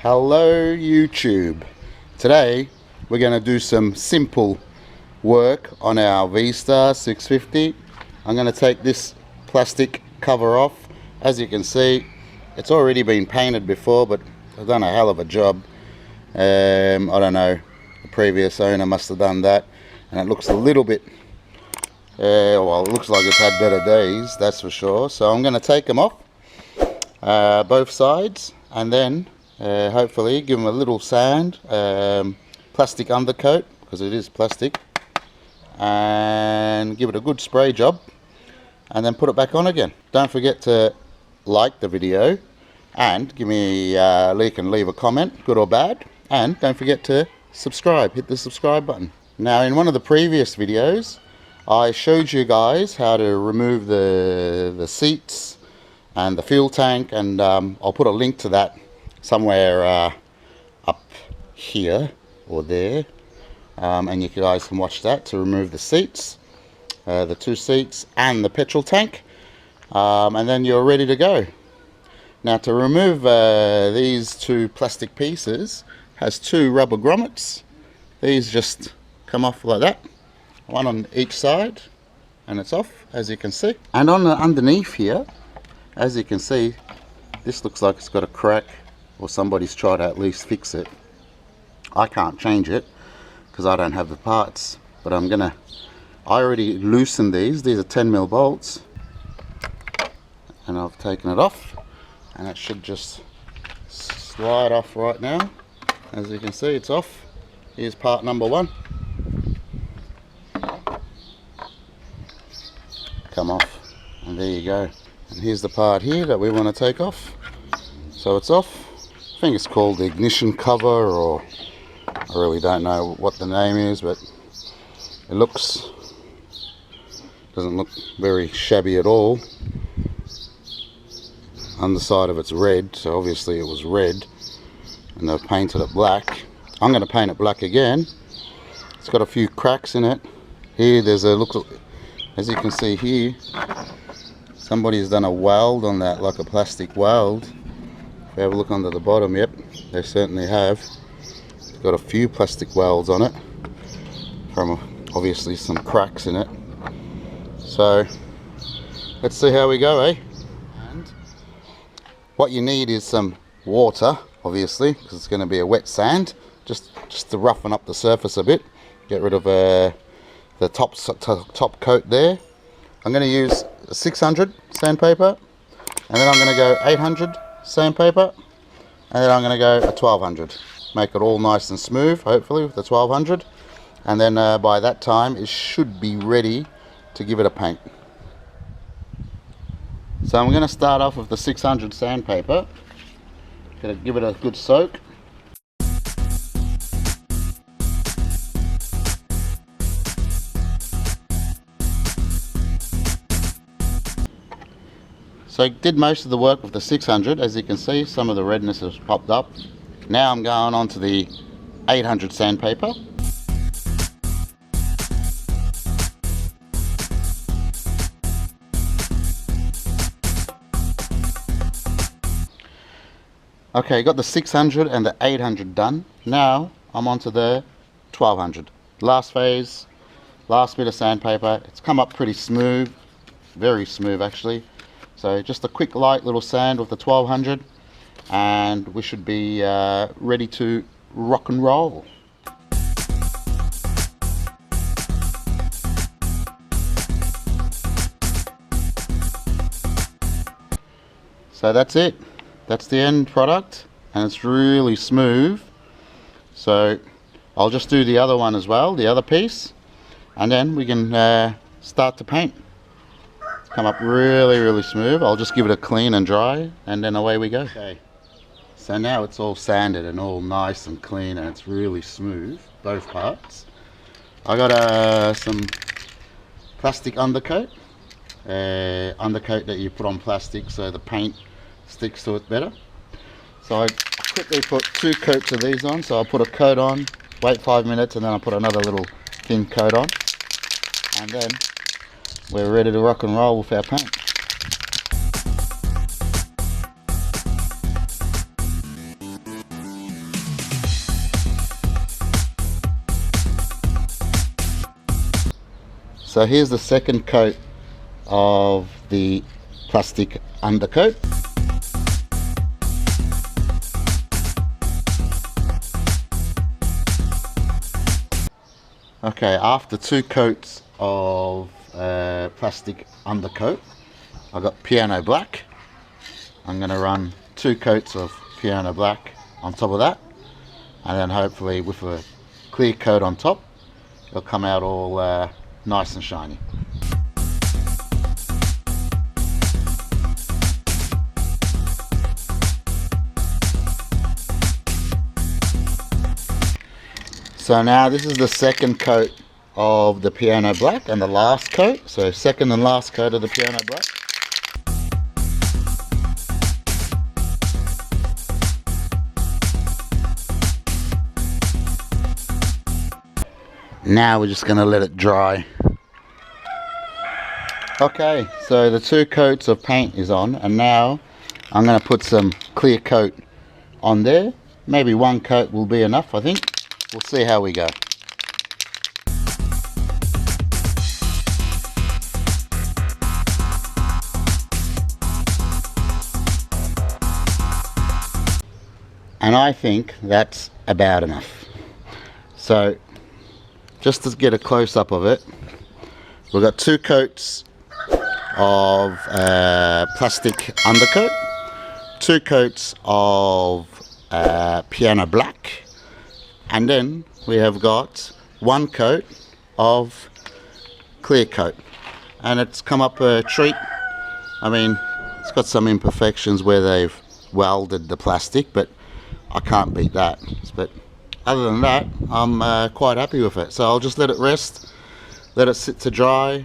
Hello YouTube. Today we're going to do some simple work on our vstar 650. I'm going to take this plastic cover off. As you can see, it's already been painted before, but I've done a hell of a job. I don't know, the previous owner must have done that, and it looks a little bit well, it looks like it's had better days, that's for sure. So I'm going to take them off, both sides, and then hopefully give them a little sand, plastic undercoat, because it is plastic, and give it a good spray job, and then put it back on again. Don't forget to like the video and give me leave a comment, good or bad, and don't forget to subscribe, hit the subscribe button. Now, in one of the previous videos I showed you guys how to remove the seats and the fuel tank, and I'll put a link to that somewhere up here or there, and you guys can watch that to remove the seats, the two seats and the petrol tank, and then you're ready to go. Now, to remove these two plastic pieces, has two rubber grommets. These just come off like that, one on each side, and it's off, as you can see. And on the underneath here, as you can see, this looks like it's got a crack, or somebody's tried to at least fix it. I can't change it because I don't have the parts, but I already loosened these are 10mm bolts, and I've taken it off, and it should just slide off right now. As you can see, it's off. Here's part number one. Come off, and there you go. And here's the part here that we want to take off. So it's off. I think it's called the ignition cover, or I really don't know what the name is, but it doesn't look very shabby at all. Underside of it's red, so obviously it was red, and they've painted it black. I'm going to paint it black again. It's got a few cracks in it. Here there's a look, as you can see here, somebody's done a weld on that, like a plastic weld. If you have a look under the bottom, yep, they certainly have. It's got a few plastic welds on it, from obviously some cracks in it. So let's see how we go, eh? And what you need is some water, obviously, because it's going to be a wet sand, just to roughen up the surface a bit, get rid of the top coat there. I'm going to use 600 sandpaper, and then I'm going to go 800 sandpaper, and then I'm going to go a 1200. Make it all nice and smooth, hopefully, with the 1200, and then by that time it should be ready to give it a paint. So I'm going to start off with the 600 sandpaper. Going to give it a good soak. So I did most of the work with the 600. As you can see, some of the redness has popped up. Now I'm going on to the 800 sandpaper. Okay, got the 600 and the 800 done. Now I'm on to the 1200. Last phase, last bit of sandpaper. It's come up pretty smooth, very smooth actually. So just a quick light little sand with the 1200, and we should be ready to rock and roll. So that's it. That's the end product, and it's really smooth. So I'll just do the other one as well, the other piece, and then we can start to paint. Come up really smooth. I'll just give it a clean and dry, and then away we go. Okay, so now it's all sanded and all nice and clean, and it's really smooth, both parts. I got some plastic undercoat that you put on plastic so the paint sticks to it better. So I quickly put 2 coats of these on. So I'll put a coat on, wait 5 minutes, and then I'll put another little thin coat on, and then we're ready to rock and roll with our paint. So here's the second coat of the plastic undercoat. Okay, after 2 coats of plastic undercoat, I got piano black. I'm going to run 2 coats of piano black on top of that, and then hopefully with a clear coat on top, it'll come out all nice and shiny. So now this is the second coat of the piano black and the last coat. So second and last coat of the piano black. Now we're just going to let it dry. Okay, so the 2 coats of paint is on, and now I'm going to put some clear coat on there. Maybe 1 coat will be enough, I think. We'll see how we go. And I think that's about enough. So just to get a close-up of it, we've got 2 coats of plastic undercoat, 2 coats of piano black, and then we have got 1 coat of clear coat, and it's come up a treat. I mean, it's got some imperfections where they've welded the plastic, but I can't beat that. But other than that, I'm quite happy with it. So I'll just let it rest, let it sit to dry,